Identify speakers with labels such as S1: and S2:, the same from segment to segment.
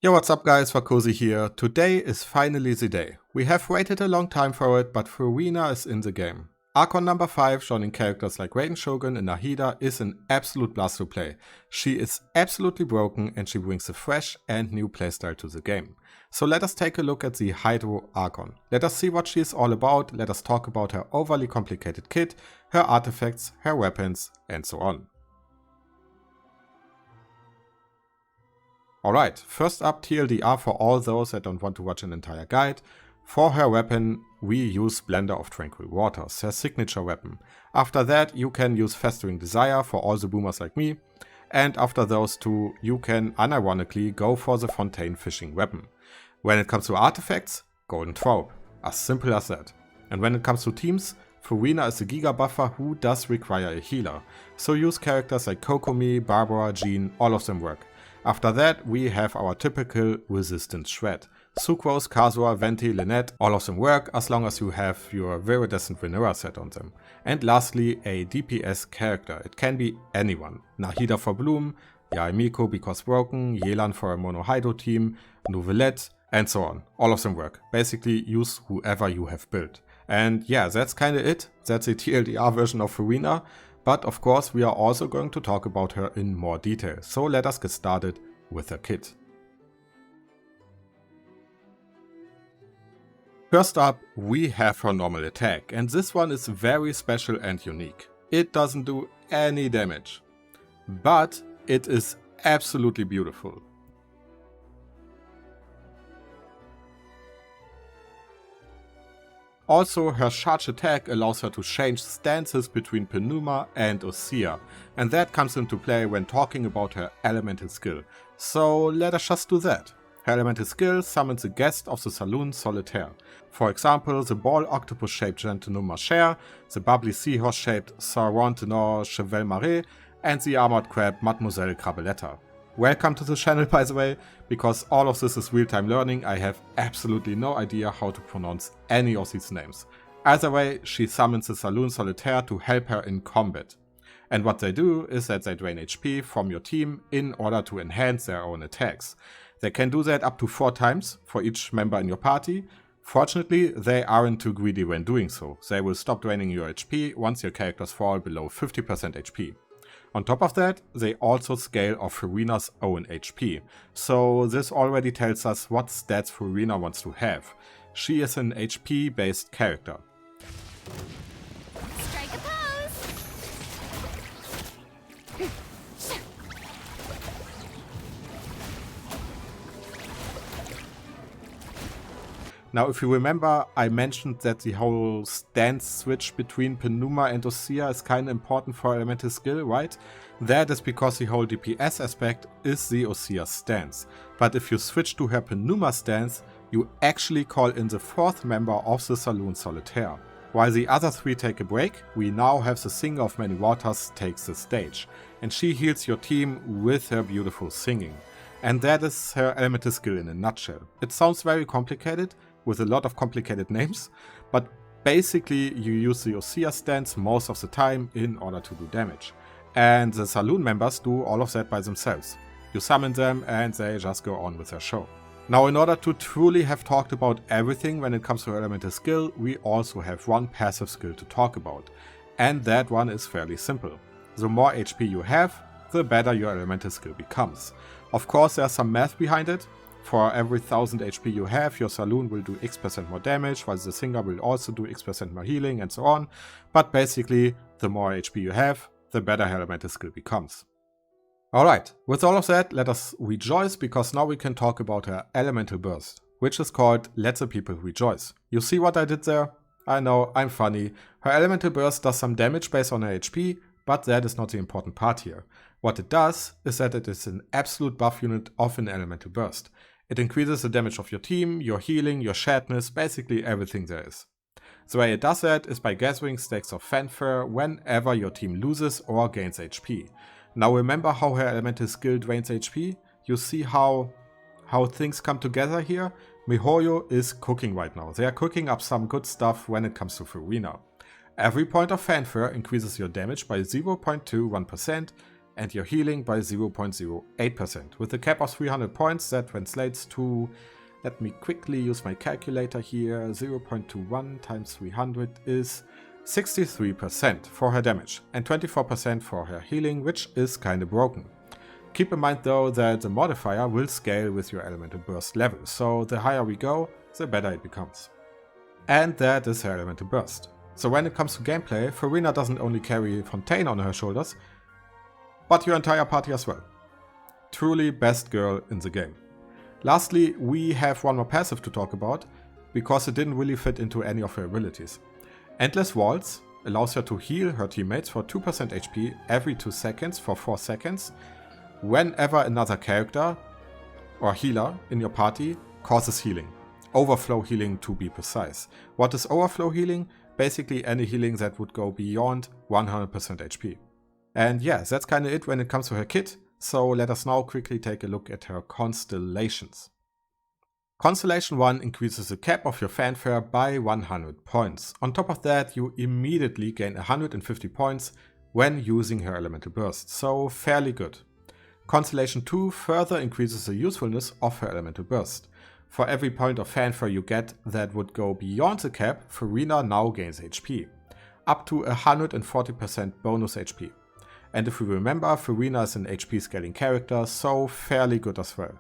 S1: Yo, what's up guys, Cozy here. Today is finally the day. We have waited a long time for it, but Furina is in the game. Archon number 5, joining characters like Raiden Shogun and Nahida, is an absolute blast to play. She is absolutely broken and she brings a fresh and new playstyle to the game. So let us take a look at the Hydro Archon. Let us see what she is all about, let us talk about her overly complicated kit, her artifacts, her weapons, and so on. Alright, first up TLDR for all those that don't want to watch an entire guide. For her weapon, we use Blender of Tranquil Waters, her signature weapon. After that, you can use Festering Desire for all the boomers like me. And after those two, you can unironically go for the Fontaine Fishing weapon. When it comes to artifacts, Golden Trope. As simple as that. And when it comes to teams, Furina is a giga buffer who does require a healer. So use characters like Kokomi, Barbara, Jean, all of them work. After that, we have our typical resistance shred. Sucrose, Kazuha, Venti, Lynette, all of them work as long as you have your Viridescent Vanilla set on them. And lastly, a DPS character. It can be anyone. Nahida for Bloom, Yaemiko because broken, Yelan for a mono Hydro team, Novelette, and so on. All of them work. Basically, use whoever you have built. And yeah, that's kinda it. That's a TLDR version of Furina. But of course, we are also going to talk about her in more detail. So let us get started with her kit. First up, we have her normal attack, and this one is very special and unique. It doesn't do any damage, but it is absolutely beautiful. Also, her charge attack allows her to change stances between Penuma and Osea, and that comes into play when talking about her elemental skill. So let us just do that. Her elemental skill summons a guest of the Saloon Solitaire. For example, the ball octopus-shaped Gentilhomme Marcher, the bubbly seahorse-shaped Sarwan Tenor Cheval Marais, and the armored crab Mademoiselle Crabelletta. Welcome to the channel, by the way, because all of this is real-time learning. I have absolutely no idea how to pronounce any of these names. Either way, she summons the Saloon Solitaire to help her in combat. And what they do is that they drain HP from your team in order to enhance their own attacks. They can do that up to 4 times for each member in your party. Fortunately, they aren't too greedy when doing so. They will stop draining your HP once your characters fall below 50% HP. On top of that, they also scale off Furina's own HP, so this already tells us what stats Furina wants to have. She is an HP based character.
S2: Strike a pose.
S1: Now, if you remember, I mentioned that the whole stance switch between Penuma and Osea is kinda important for elemental skill, right? That is because the whole DPS aspect is the Osea stance. But if you switch to her Penuma stance, you actually call in the 4th member of the Saloon Solitaire. While the other 3 take a break, we now have the Singer of Many Waters takes the stage, and she heals your team with her beautiful singing. And that is her elemental skill in a nutshell. It sounds very complicated, with a lot of complicated names, but basically you use the Osea stance most of the time in order to do damage. And the Saloon members do all of that by themselves. You summon them and they just go on with their show. Now, in order to truly have talked about everything when it comes to elemental skill, we also have one passive skill to talk about. And that one is fairly simple. The more HP you have, the better your elemental skill becomes. Of course, there's some math behind it. For every 1000 HP you have, your Saloon will do X% more damage, while the Singer will also do X% more healing and so on. But basically, the more HP you have, the better her elemental skill becomes. Alright, with all of that, let us rejoice, because now we can talk about her elemental burst, which is called Let the People Rejoice. You see what I did there? I know, I'm funny. Her elemental burst does some damage based on her HP, but that is not the important part here. What it does is that it is an absolute buff unit of an elemental burst. It increases the damage of your team, your healing, your shadness, basically everything there is. The way it does that is by gathering stacks of fanfare whenever your team loses or gains HP. Now remember how her elemental skill drains HP? You see how things come together here? MiHoYo is cooking right now. They are cooking up some good stuff when it comes to Furina. Every point of fanfare increases your damage by 0.21%, and your healing by 0.08%. With a cap of 300 points, that translates to, let me quickly use my calculator here, 0.21 times 300 is 63% for her damage and 24% for her healing, which is kinda broken. Keep in mind though that the modifier will scale with your elemental burst level, so the higher we go, the better it becomes. And that is her elemental burst. So when it comes to gameplay, Furina doesn't only carry Fontaine on her shoulders, but your entire party as well. Truly best girl in the game. Lastly, we have one more passive to talk about, because it didn't really fit into any of her abilities. Endless Waltz allows her to heal her teammates for 2% HP every 2 seconds for 4 seconds, whenever another character or healer in your party causes healing. Overflow healing to be precise. What is overflow healing? Basically any healing that would go beyond 100% HP. And yeah, that's kinda it when it comes to her kit, so let us now quickly take a look at her Constellations. Constellation 1 increases the cap of your fanfare by 100 points. On top of that, you immediately gain 150 points when using her elemental burst, so fairly good. Constellation 2 further increases the usefulness of her elemental burst. For every point of fanfare you get that would go beyond the cap, Furina now gains HP, up to 140% bonus HP. And if we remember, Furina is an HP scaling character, so fairly good as well.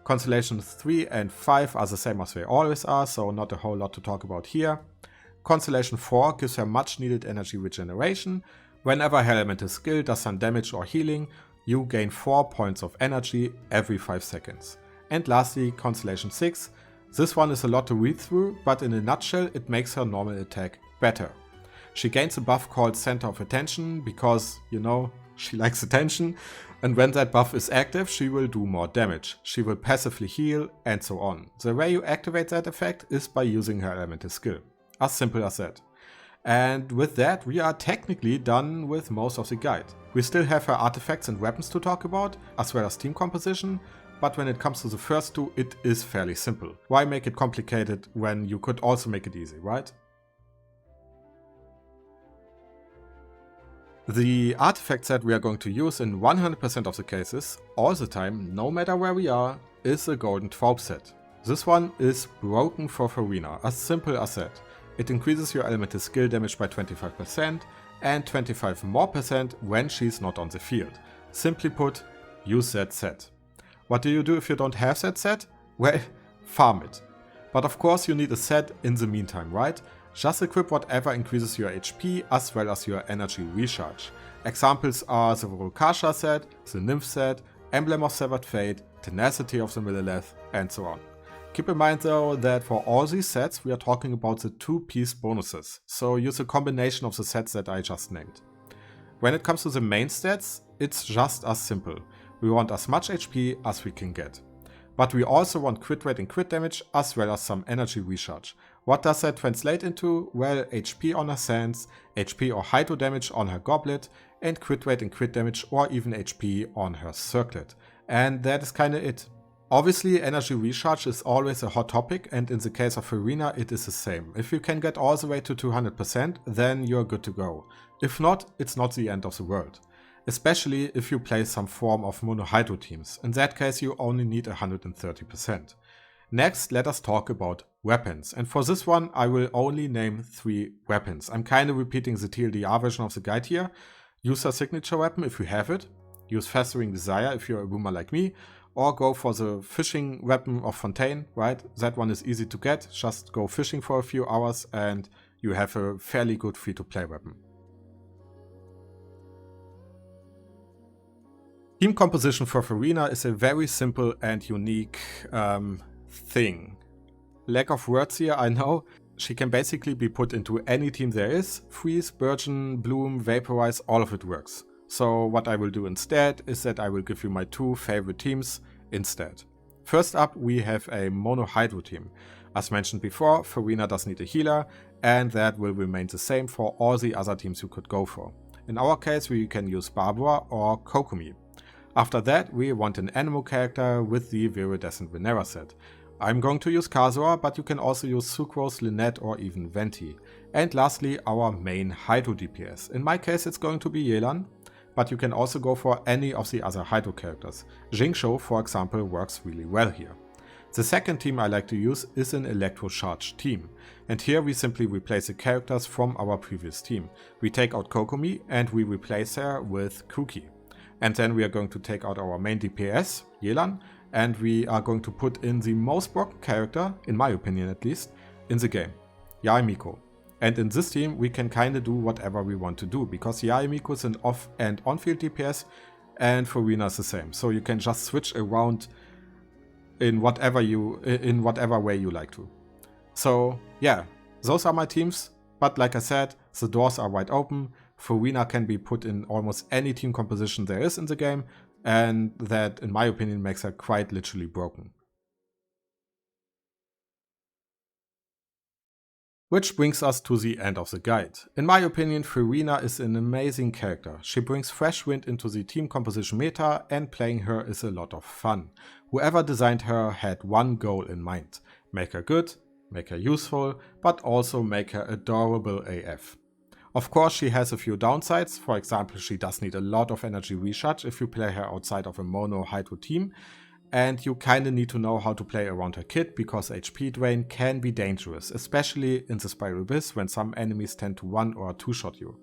S1: Constellations 3 and 5 are the same as they always are, so not a whole lot to talk about here. Constellation 4 gives her much needed energy regeneration. Whenever her elemental skill does some damage or healing, you gain 4 points of energy every 5 seconds. And lastly, Constellation 6. This one is a lot to read through, but in a nutshell it makes her normal attack better. She gains a buff called Center of Attention because, you know, she likes attention, and when that buff is active she will do more damage. She will passively heal and so on. The way you activate that effect is by using her elemental skill. As simple as that. And with that we are technically done with most of the guide. We still have her artifacts and weapons to talk about, as well as team composition, but when it comes to the first two it is fairly simple. Why make it complicated when you could also make it easy, right? The artifact set we are going to use in 100% of the cases, all the time, no matter where we are, is a golden trope set. This one is broken for Furina, as simple as that. It increases your elemental skill damage by 25% and 25% more when she's not on the field. Simply put, use that set. What do you do if you don't have that set? Well, farm it. But of course you need a set in the meantime, right? Just equip whatever increases your HP as well as your energy recharge. Examples are the Volkasha set, the Nymph set, Emblem of Severed Fate, Tenacity of the Millelith, and so on. Keep in mind though that for all these sets we are talking about the 2-piece bonuses, so use a combination of the sets that I just named. When it comes to the main stats, it's just as simple. We want as much HP as we can get. But we also want crit rate and crit damage as well as some energy recharge. What does that translate into? Well, HP on her sands, HP or hydro damage on her goblet, and crit rate and crit damage or even HP on her circlet. And that is kinda it. Obviously, energy recharge is always a hot topic, and in the case of Furina it is the same. If you can get all the way to 200%, then you're good to go. If not, it's not the end of the world. Especially if you play some form of mono hydro teams. In that case you only need 130%. Next, let us talk about weapons. And for this one I will only name 3 weapons. I'm kinda repeating the TLDR version of the guide here. Use a signature weapon if you have it. Use Festering Desire if you're a boomer like me. Or go for the fishing weapon of Fontaine, right? That one is easy to get. Just go fishing for a few hours and you have a fairly good free-to-play weapon. Team composition for Furina is a very simple and unique thing. Lack of words here, I know. She can basically be put into any team there is. Freeze, Burgeon, Bloom, Vaporize, all of it works. So what I will do instead is that I will give you my 2 favorite teams instead. First up we have a mono hydro team. As mentioned before, Furina does need a healer, and that will remain the same for all the other teams you could go for. In our case we can use Barbara or Kokomi. After that we want an animal character with the Viridescent Venera set. I'm going to use Kazuha, but you can also use Sucrose, Lynette or even Venti. And lastly our main Hydro DPS. In my case it's going to be Yelan. but you can also go for any of the other Hydro characters. Jingshou, for example, works really well here. The second team I like to use is an Electro-Charged team, and here we simply replace the characters from our previous team. We take out Kokomi and we replace her with Kuki. And then we are going to take out our main DPS, Yelan, and we are going to put in the most broken character, in my opinion at least, in the game, Yaemiko. And in this team we can kinda do whatever we want to do, because Yaemiko is an off and on-field DPS and Furina is the same. So you can just switch around in whatever way you like to. So yeah, those are my teams, but like I said, the doors are wide open. Furina can be put in almost any team composition there is in the game, and that in my opinion makes her quite literally broken. Which brings us to the end of the guide. In my opinion, Furina is an amazing character. She brings fresh wind into the team composition meta, and playing her is a lot of fun. Whoever designed her had one goal in mind: make her good, make her useful, but also make her adorable AF. Of course, she has a few downsides. For example, she does need a lot of energy recharge if you play her outside of a mono Hydro team, and you kinda need to know how to play around her kit, because HP drain can be dangerous, especially in the Spiral Abyss when some enemies tend to one or two shot you.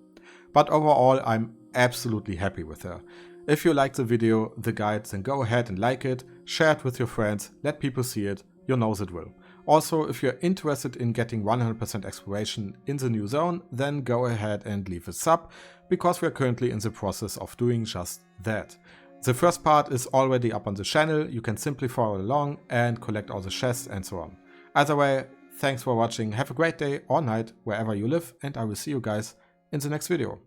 S1: But overall, I'm absolutely happy with her. If you liked the video, the guide, then go ahead and like it, share it with your friends, let people see it, you know it will. Also, if you're interested in getting 100% exploration in the new zone, then go ahead and leave a sub, because we're currently in the process of doing just that. The first part is already up on the channel, you can simply follow along and collect all the chests and so on. Either way, thanks for watching, have a great day or night wherever you live, and I will see you guys in the next video.